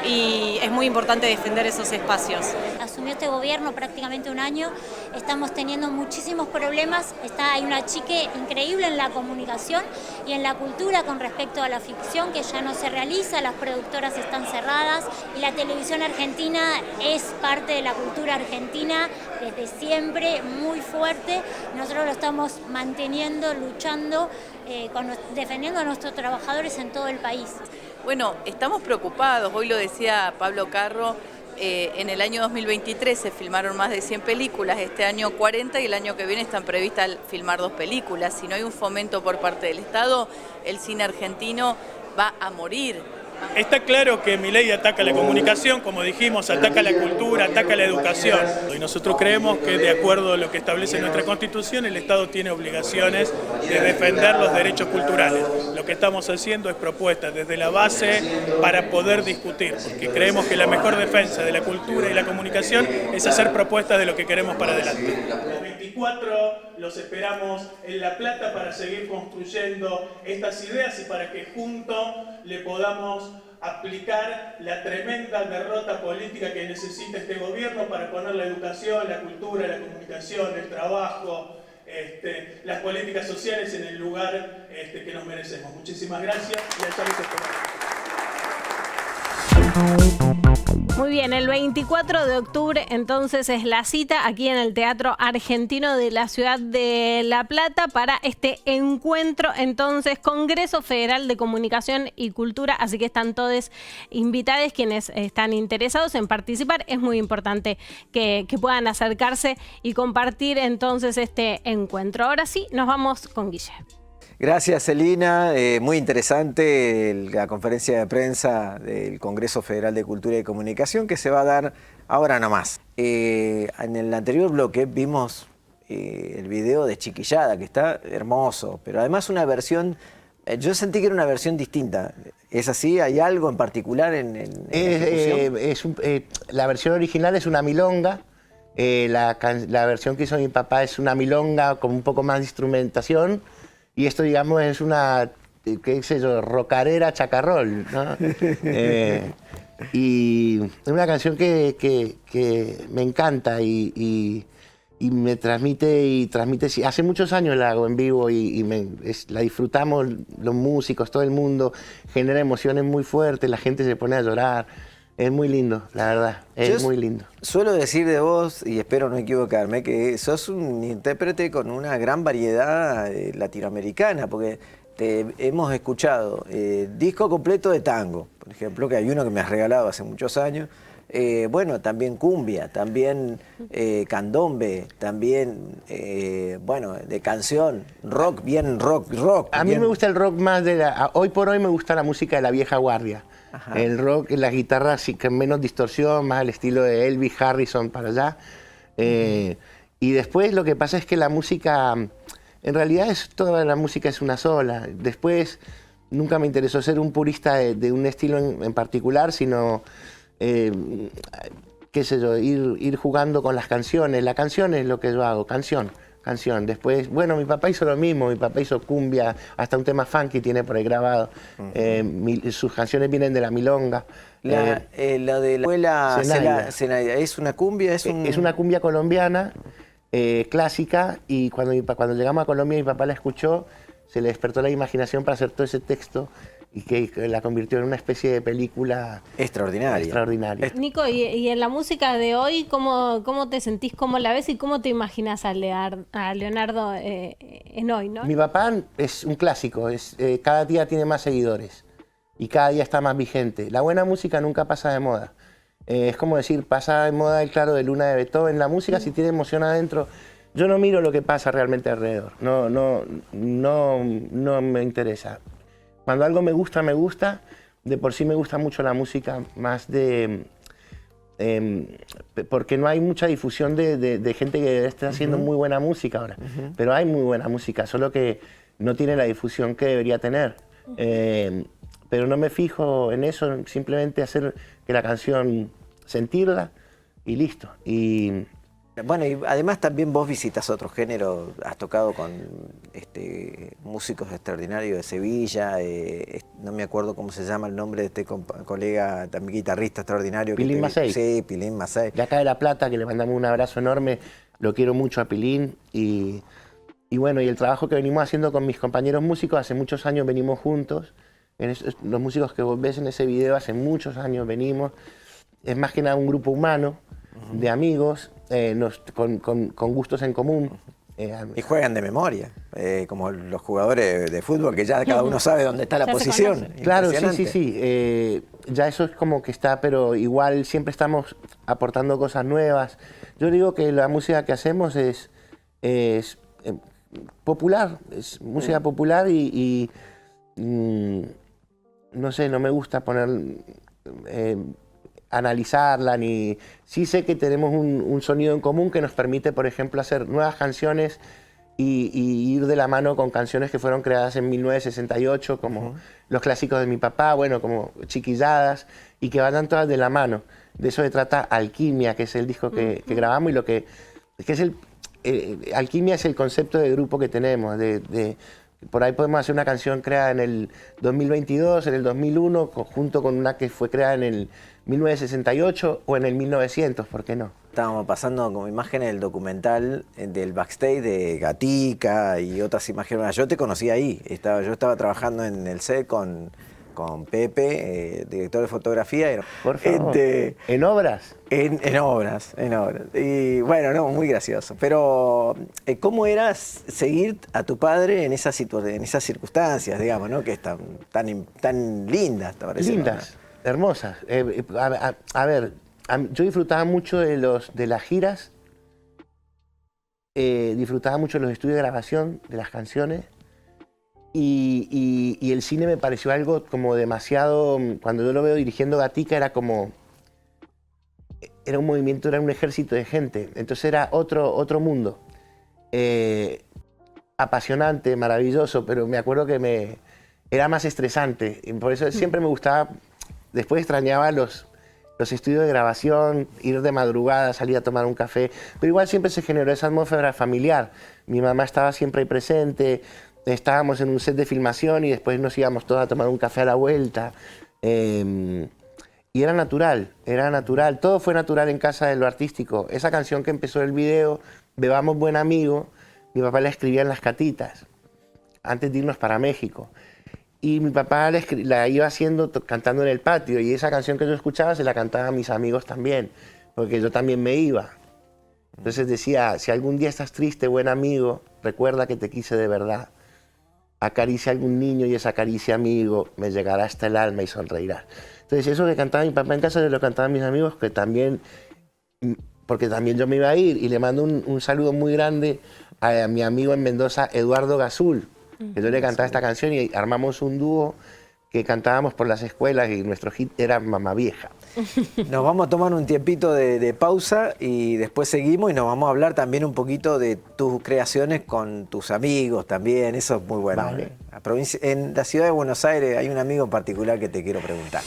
S: y es muy importante defender esos espacios.
T: Asumió este gobierno prácticamente un año, estamos teniendo muchísimos problemas, hay una chique increíble en la comunicación y en la cultura con respecto a la ficción que ya no se realiza, las productoras están cerradas y la televisión argentina es parte de la cultura argentina desde siempre, muy fuerte. Nosotros lo estamos manteniendo, luchando, defendiendo a nuestros trabajadores en todo el país.
N: Bueno, estamos preocupados, hoy lo decía Pablo Carro, en el año 2023 se filmaron más de 100 películas, este año 40 y el año que viene están previstas filmar 2 películas. Si no hay un fomento por parte del Estado, el cine argentino va a morir.
H: Está claro que Milei ataca la comunicación, como dijimos, ataca la cultura, ataca la educación. Y nosotros creemos que, de acuerdo a lo que establece nuestra Constitución, el Estado tiene obligaciones de defender los derechos culturales. Lo que estamos haciendo es propuestas desde la base para poder discutir, porque creemos que la mejor defensa de la cultura y la comunicación es hacer propuestas de lo que queremos para adelante. Los 24 los esperamos en La Plata para seguir construyendo estas ideas y para que juntos le podamos aplicar la tremenda derrota política que necesita este gobierno para poner la educación, la cultura, la comunicación, el trabajo, las políticas sociales en el lugar que nos merecemos. Muchísimas gracias y allá los esperamos.
B: Muy bien, el 24 de octubre entonces es la cita aquí en el Teatro Argentino de la ciudad de La Plata para este encuentro, entonces, Congreso Federal de Comunicación y Cultura, así que están todos invitados quienes están interesados en participar. Es muy importante que puedan acercarse y compartir entonces este encuentro. Ahora sí, nos vamos con Guille.
A: Gracias, Celina. Muy interesante la conferencia de prensa del Congreso Federal de Cultura y Comunicación que se va a dar ahora nomás. En el anterior bloque vimos el video de Chiquillada, que está hermoso, pero además una versión, yo sentí que era una versión distinta. ¿Es así? ¿Hay algo en particular en la ejecución?
I: La versión original es una milonga. La versión que hizo mi papá es una milonga con un poco más de instrumentación. Y esto, digamos, es una, qué sé yo, rocarera chacarrol, ¿no? Y es una canción que me encanta y me transmite, hace muchos años la hago en vivo y la disfrutamos los músicos, todo el mundo, genera emociones muy fuertes, la gente se pone a llorar. Es muy lindo, la verdad, es muy lindo.
A: Suelo decir de vos, y espero no equivocarme, que sos un intérprete con una gran variedad latinoamericana, porque te hemos escuchado disco completo de tango, por ejemplo, que hay uno que me has regalado hace muchos años, bueno, también cumbia, también candombe, también, bueno, de canción, rock, bien rock.
I: A mí me gusta el rock más hoy por hoy me gusta la música de la vieja guardia. Ajá. El rock, la guitarra sí que menos distorsión, más al estilo de Elvis, Harrison para allá. Y después lo que pasa es que la música En realidad toda la música es una sola. Después nunca me interesó ser un purista de un estilo en particular, sino, qué sé yo, ir jugando con las canciones. La canción es lo que yo hago, canción. Después, bueno, mi papá hizo lo mismo, mi papá hizo cumbia, hasta un tema funky tiene por ahí grabado. Sus canciones vienen de la milonga.
A: La de la escuela Zenaida, ¿es una cumbia? Es
I: una cumbia colombiana, clásica, y cuando llegamos a Colombia mi papá la escuchó, se le despertó la imaginación para hacer todo ese texto y que la convirtió en una especie de película extraordinaria.
B: Nico, y en la música de hoy, ¿cómo te sentís, cómo la ves y cómo te imaginas a Leonardo en hoy, ¿no?
I: Mi papá es un clásico, cada día tiene más seguidores y cada día está más vigente. La buena música nunca pasa de moda. Es como decir, pasa de moda el Claro de Luna de Beethoven. La música, si tiene emoción adentro, yo no miro lo que pasa realmente alrededor. No me interesa. Cuando algo me gusta, de por sí me gusta mucho la música, más porque no hay mucha difusión de gente que está haciendo muy buena música ahora. Pero hay muy buena música, solo que no tiene la difusión que debería tener. Pero no me fijo en eso, simplemente hacer que la canción, sentirla y listo.
A: Bueno, y además también vos visitas otros géneros, has tocado con músicos extraordinarios de Sevilla, no me acuerdo cómo se llama el nombre de este colega, también guitarrista extraordinario.
I: Pilín Macei.
A: Sí, Pilín Macei.
I: De acá de La Plata, que le mandamos un abrazo enorme, lo quiero mucho a Pilín. Y bueno, y el trabajo que venimos haciendo con mis compañeros músicos, hace muchos años venimos juntos. Los músicos que vos ves en ese video, hace muchos años venimos. Es más que nada un grupo humano, de amigos, con gustos en común.
A: Y juegan de memoria, como los jugadores de fútbol, que ya cada uno sabe dónde está la posición.
I: Claro, sí. Ya eso es como que está, pero igual siempre estamos aportando cosas nuevas. Yo digo que la música que hacemos es popular, es música popular y no sé, no me gusta analizarla, ni... Sí sé que tenemos un sonido en común que nos permite, por ejemplo, hacer nuevas canciones y ir de la mano con canciones que fueron creadas en 1968, como los clásicos de mi papá, bueno, como Chiquilladas, y que vayan todas de la mano. De eso se trata Alquimia, que es el disco que grabamos, y lo que es Alquimia es el concepto de grupo que tenemos, por ahí podemos hacer una canción creada en el 2022, en el 2001, junto con una que fue creada en el 1968 o en el 1900, ¿por qué no?
A: Estábamos pasando como imágenes del documental del backstage de Gatica y otras imágenes. Yo te conocí ahí, yo estaba trabajando en el set con Pepe, director de fotografía.
I: Por favor, ¿en obras?
A: En obras. Y bueno, no, muy gracioso. Pero, ¿cómo era seguir a tu padre en esas circunstancias, digamos, ¿no? Que es tan lindas, te parece?
I: Lindas, hermosas. A ver, yo disfrutaba mucho de las giras, disfrutaba mucho de los estudios de grabación de las canciones. Y el cine me pareció algo como demasiado, cuando yo lo veo dirigiendo Gatica era un movimiento, era un ejército de gente, entonces era otro mundo, apasionante, maravilloso, pero me acuerdo que era más estresante, y por eso siempre me gustaba, después extrañaba los estudios de grabación, ir de madrugada, salir a tomar un café, pero igual siempre se generó esa atmósfera familiar, mi mamá estaba siempre ahí presente. Estábamos en un set de filmación y después nos íbamos todos a tomar un café a la vuelta. Y era natural, todo fue natural en casa de lo artístico. Esa canción que empezó el video, Bebamos Buen Amigo, mi papá la escribía en las catitas, antes de irnos para México. Y mi papá la iba haciendo, cantando en el patio, y esa canción que yo escuchaba se la cantaba a mis amigos también, porque yo también me iba. Entonces decía, si algún día estás triste, buen amigo, recuerda que te quise de verdad. Acaricia a algún niño y esa caricia, amigo, me llegará hasta el alma y sonreirá. Entonces eso que cantaba mi papá en casa, lo cantaban mis amigos, que también, porque también yo me iba a ir, y le mando un saludo muy grande a mi amigo en Mendoza, Eduardo Gazul, que yo le cantaba esta canción y armamos un dúo que cantábamos por las escuelas y nuestro hit era Mamá Vieja.
A: Nos vamos a tomar un tiempito de pausa y después seguimos y nos vamos a hablar también un poquito de tus creaciones con tus amigos también, eso es muy bueno.
I: Vale.
A: En la ciudad de Buenos Aires hay un amigo en particular que te quiero preguntar.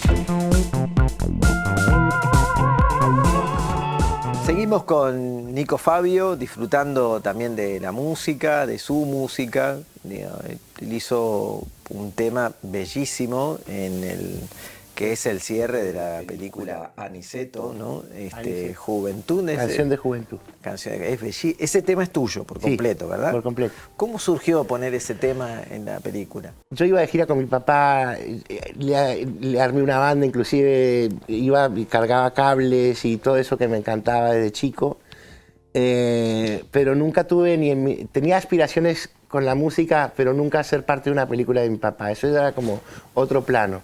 A: Seguimos con Nico Fabio, disfrutando también de la música, de su música. Él hizo un tema bellísimo que es el cierre de la película Aniceto, ¿no? Juventud.
I: Canción de Juventud.
A: Ese tema es tuyo por completo, ¿verdad?
I: Por completo.
A: ¿Cómo surgió poner ese tema en la película?
I: Yo iba de gira con mi papá, le armé una banda, inclusive iba y cargaba cables y todo eso que me encantaba desde chico. Pero nunca tuve tenía aspiraciones con la música, pero nunca ser parte de una película de mi papá. Eso era como otro plano.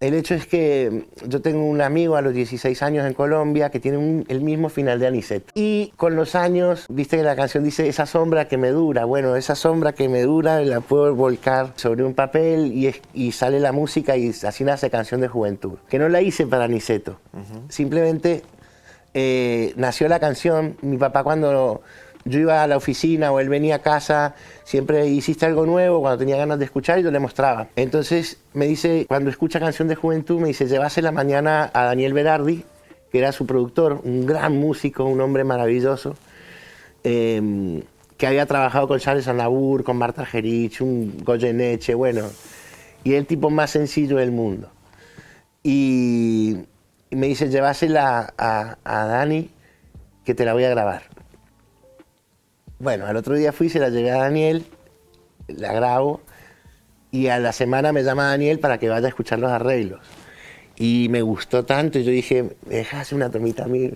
I: El hecho es que yo tengo un amigo a los 16 años en Colombia que tiene el mismo final de Aniceto. Y con los años, viste que la canción dice esa sombra que me dura. Bueno, esa sombra que me dura la puedo volcar sobre un papel y sale la música y así nace Canción de Juventud. Que no la hice para Aniceto. Simplemente nació la canción. Mi papá cuando yo iba a la oficina o él venía a casa, siempre hiciste algo nuevo, cuando tenía ganas de escuchar y yo le mostraba. Entonces me dice, cuando escucha Canción de Juventud, me dice, llévasela mañana a Daniel Berardi, que era su productor, un gran músico, un hombre maravilloso, que había trabajado con Charles Aznavour, con Marta Argerich, un Goyeneche, bueno, y el tipo más sencillo del mundo. Y me dice, llévasela a Dani, que te la voy a grabar. Bueno, al otro día fui, se la llevé a Daniel, la grabo, y a la semana me llama Daniel para que vaya a escuchar los arreglos. Y me gustó tanto, y yo dije, ¿me dejas hacer una tomita a mí?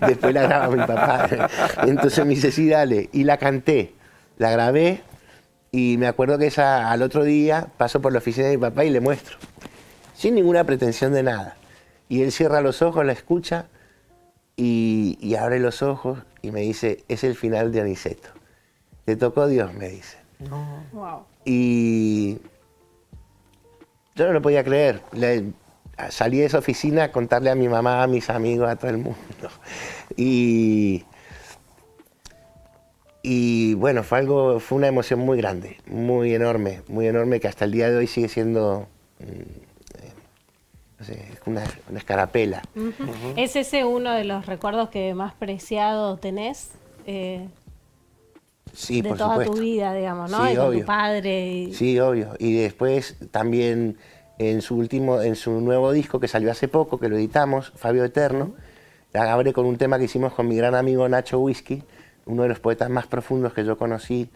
I: Después la graba mi papá. Entonces me dice, sí, dale. Y la canté, la grabé, y me acuerdo que al otro día paso por la oficina de mi papá y le muestro, sin ninguna pretensión de nada. Y él cierra los ojos, la escucha, y abre los ojos y me dice, es el final de Aniceto. Te tocó Dios, me dice.
B: No. Wow.
I: Y yo no lo podía creer. Salí de esa oficina a contarle a mi mamá, a mis amigos, a todo el mundo. Y bueno, fue una emoción muy grande, muy enorme, que hasta el día de hoy sigue siendo no sé, una escarapela.
B: ¿Es ese uno de los recuerdos que más preciado tenés?
I: Sí,
B: de
I: por
B: toda
I: supuesto.
B: Tu vida, digamos, ¿no?
I: Sí,
B: y con
I: obvio.
B: tu padre.
I: Sí, obvio. Y después también en su nuevo disco que salió hace poco, que lo editamos, Fabio Eterno, la abre con un tema que hicimos con mi gran amigo Nacho Whisky, uno de los poetas más profundos que yo conocí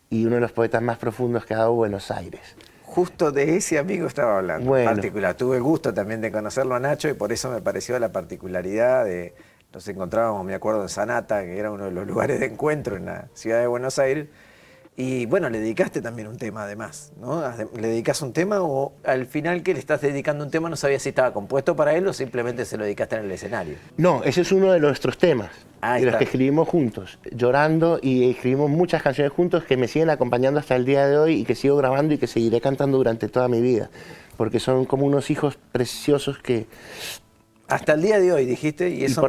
I: y uno de los poetas más profundos que ha dado Buenos Aires.
A: Justo de ese amigo estaba hablando,
I: bueno.
A: En particular. Tuve el gusto también de conocerlo a Nacho y por eso me pareció la particularidad de... Nos encontrábamos, me acuerdo, en Sanata, que era uno de los lugares de encuentro en la ciudad de Buenos Aires. Y bueno, le dedicaste también un tema además, ¿no? ¿Le dedicas un tema o al final que le estás dedicando un tema no sabías si estaba compuesto para él o simplemente se lo dedicaste en el escenario?
I: No, ese es uno de nuestros temas, de los que escribimos juntos, llorando, y escribimos muchas canciones juntos que me siguen acompañando hasta el día de hoy y que sigo grabando y que seguiré cantando durante toda mi vida, porque son como unos hijos preciosos que...
A: Hasta el día de hoy, dijiste, y eso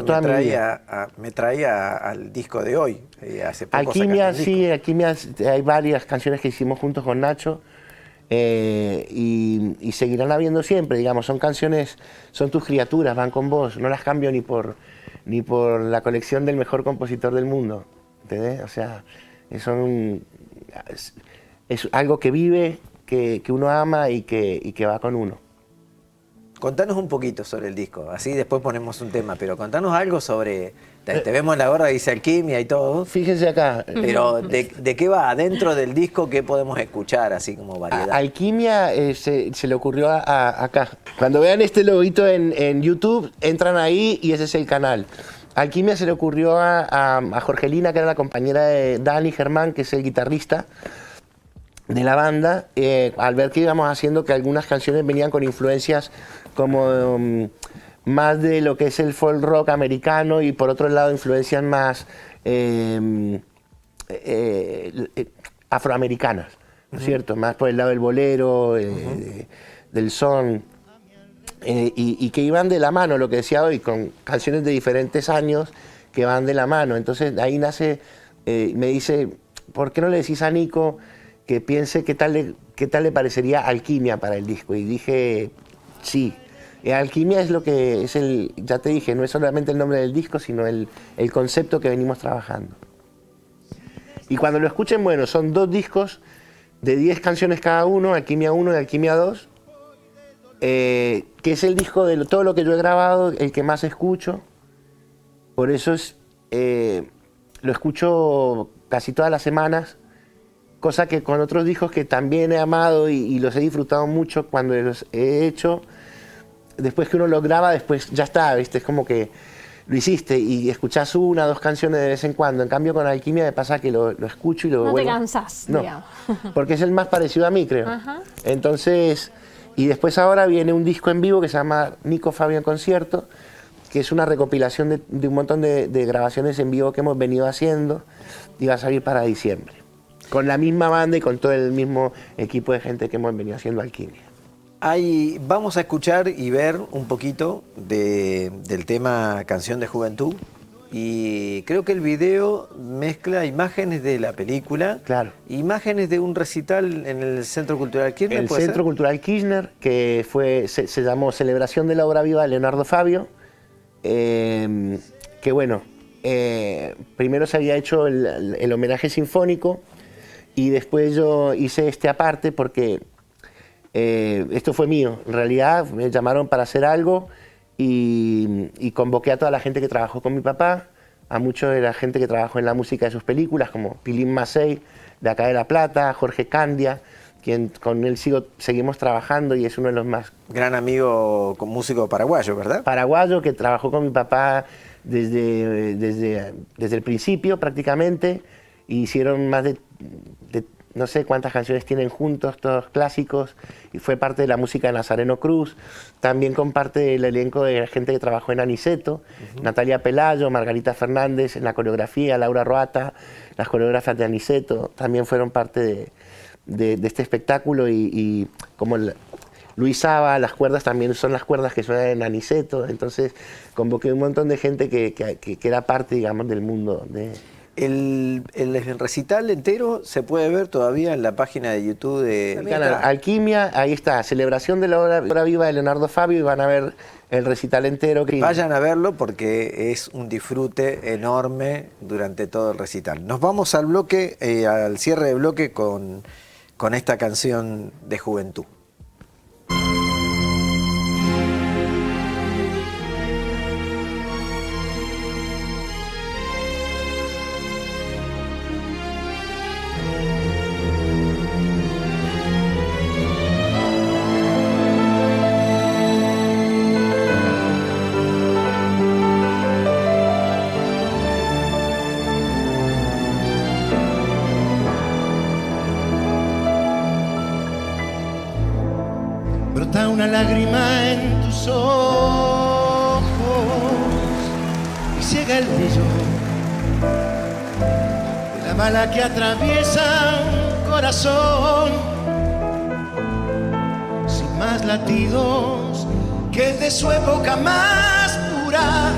I: me
A: traía al disco de hoy. Hace poco
I: Alquimia, sí, Alquimia, hay varias canciones que hicimos juntos con Nacho y seguirán habiendo siempre, digamos, son canciones, son tus criaturas, van con vos, no las cambio ni por la colección del mejor compositor del mundo, ¿entendés? O sea, es algo que vive, que uno ama y que va con uno.
A: Contanos un poquito sobre el disco, así después ponemos un tema, pero contanos algo sobre... Te vemos en la gorra, dice Alquimia y todo.
I: Fíjense acá.
A: Pero ¿de qué va? Dentro del disco, ¿qué podemos escuchar así como variedad?
I: Alquimia se le ocurrió acá. Cuando vean este loguito en YouTube, entran ahí y ese es el canal. Alquimia se le ocurrió a Jorgelina, que era la compañera de Dani Germán, que es el guitarrista de la banda, al ver que íbamos haciendo que algunas canciones venían con influencias como más de lo que es el folk rock americano y por otro lado influencias más afroamericanas, ¿no es cierto? Más por el lado del bolero, del son. y que iban de la mano, lo que decía hoy, con canciones de diferentes años que van de la mano. Entonces ahí nace, me dice, ¿por qué no le decís a Nico que piense qué tal le parecería Alquimia para el disco? Y dije, sí. Alquimia es lo que es ya te dije, no es solamente el nombre del disco, sino el concepto que venimos trabajando. Y cuando lo escuchen, bueno, son 2 discos de 10 canciones cada uno, Alquimia 1 y Alquimia 2, que es el disco de todo lo que yo he grabado, el que más escucho. Por eso lo escucho casi todas las semanas, cosa que con otros discos que también he amado y los he disfrutado mucho cuando los he hecho, después que uno lo graba, después ya está, ¿viste? Es como que lo hiciste y escuchás 1 o 2 canciones de vez en cuando. En cambio con Alquimia me pasa que lo escucho y lo vuelvo.
B: No te cansás,
I: no,
B: digamos.
I: Porque es el más parecido a mí, creo.
B: Ajá.
I: Entonces, y después ahora viene un disco en vivo que se llama Nico Fabio en concierto, que es una recopilación de un montón de grabaciones en vivo que hemos venido haciendo y va a salir para diciembre. Con la misma banda y con todo el mismo equipo de gente que hemos venido haciendo Alquimia.
A: Vamos a escuchar y ver un poquito del tema Canción de Juventud, y creo que el video mezcla imágenes de la película,
I: claro,
A: imágenes de un recital en el Centro Cultural Kirchner.
I: El Centro Cultural Kirchner, que se llamó Celebración de la Obra Viva de Leonardo Fabio, que bueno, primero se había hecho el homenaje sinfónico y después yo hice este aparte porque esto fue mío. En realidad me llamaron para hacer algo y convoqué a toda la gente que trabajó con mi papá, a mucha de la gente que trabajó en la música de sus películas, como Pilín Macei, de acá de La Plata, Jorge Candia, quien con él seguimos trabajando y es uno de los más...
A: Gran amigo, músico paraguayo, ¿verdad?
I: Paraguayo, que trabajó con mi papá desde el principio prácticamente, y hicieron más de no sé cuántas canciones tienen juntos, todos clásicos, y fue parte de la música de Nazareno Cruz, también con parte del elenco de la gente que trabajó en Aniceto, Natalia Pelayo, Margarita Fernández en la coreografía, Laura Roata, las coreógrafas de Aniceto, también fueron parte de este espectáculo, y como Luis Saba, las cuerdas también son las cuerdas que suenan en Aniceto, entonces convoqué un montón de gente que era parte, digamos, del mundo de...
A: El recital entero se puede ver todavía en la página de YouTube de
I: Alquimia, ahí está, Celebración de la Obra Viva de Leonardo Fabio, y van a ver el recital entero.
A: Vayan a verlo porque es un disfrute enorme durante todo el recital. Nos vamos al bloque, al cierre de bloque con esta canción de Juventud.
J: Brota una lágrima en tus ojos y ciega el brillo de la bala que atraviesa un corazón sin más latidos que el de su época más pura,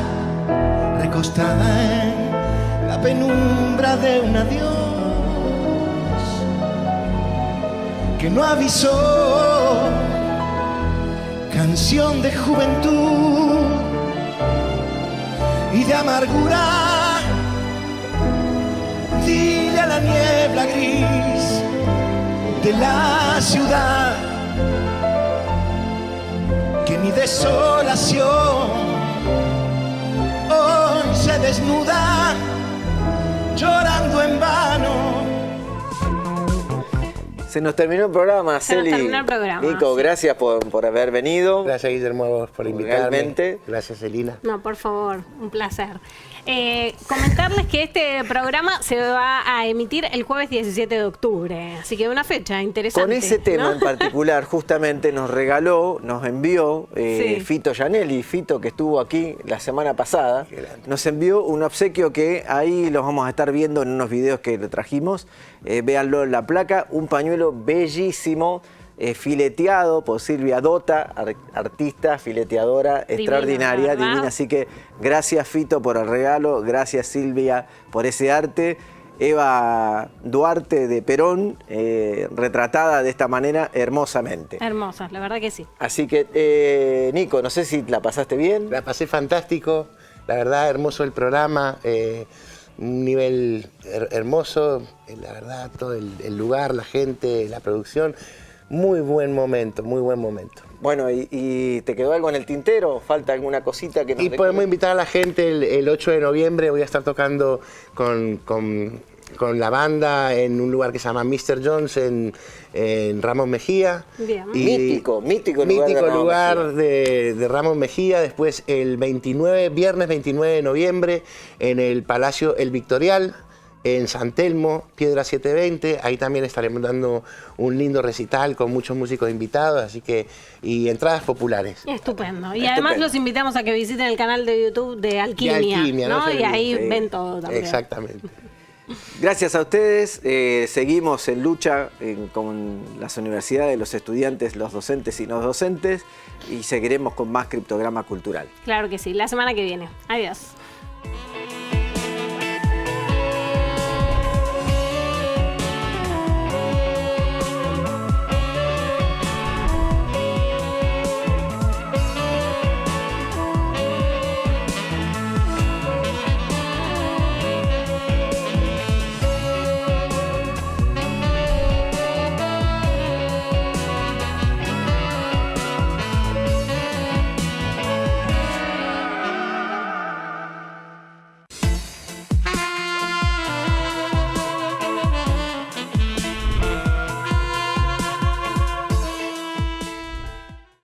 J: recostada en la penumbra de un adiós que no avisó. Canción de juventud y de amargura, dile a la niebla gris de la ciudad que mi desolación hoy se desnuda llorando en vano.
A: Se nos terminó el programa, Celi.
B: Se nos terminó el programa.
A: Nico, gracias por haber venido.
I: Gracias, Guillermo, por invitarme.
A: Realmente.
I: Gracias, Celina.
B: No, por favor, un placer. Comentarles que este programa se va a emitir el jueves 17 de octubre, así que una fecha interesante.
A: Con ese tema, ¿no?, en particular, justamente nos envió
B: sí,
A: Fito Gianelli, Fito, que estuvo aquí la semana pasada, nos envió un obsequio que ahí los vamos a estar viendo en unos videos que le trajimos. Véanlo en la placa, un pañuelo bellísimo fileteado por Silvia Dota, artista, fileteadora extraordinaria,
B: ¿verdad?
A: divina. Así que gracias, Fito, por el regalo, gracias, Silvia, por ese arte. Eva Duarte de Perón, retratada de esta manera hermosamente.
B: Hermosa, la verdad que sí.
A: Así que, Nico, no sé si la pasaste bien.
I: La pasé fantástico, la verdad, hermoso el programa, un nivel hermoso, la verdad, todo el lugar, la gente, la producción. Muy buen momento, muy buen momento.
A: Bueno, ¿y te quedó algo en el tintero? ¿Falta alguna cosita que nos
I: Y podemos invitar a la gente el 8 de noviembre, voy a estar tocando con la banda en un lugar que se llama Mr. Jones en Ramos Mejía.
B: Bien.
A: Mítico
I: lugar de Ramos Mejía. Después el viernes 29 de noviembre en el Palacio El Victorial, en San Telmo, Piedra 720, ahí también estaremos dando un lindo recital con muchos músicos invitados, así que, y entradas populares.
B: Estupendo. Y además los invitamos a que visiten el canal de YouTube de Alquimia, ¿no? Y ahí ven todo también.
I: Exactamente.
A: Gracias a ustedes. Seguimos en lucha con las universidades, los estudiantes, los docentes y no docentes, y seguiremos con más Criptograma Cultural.
B: Claro que sí, la semana que viene. Adiós.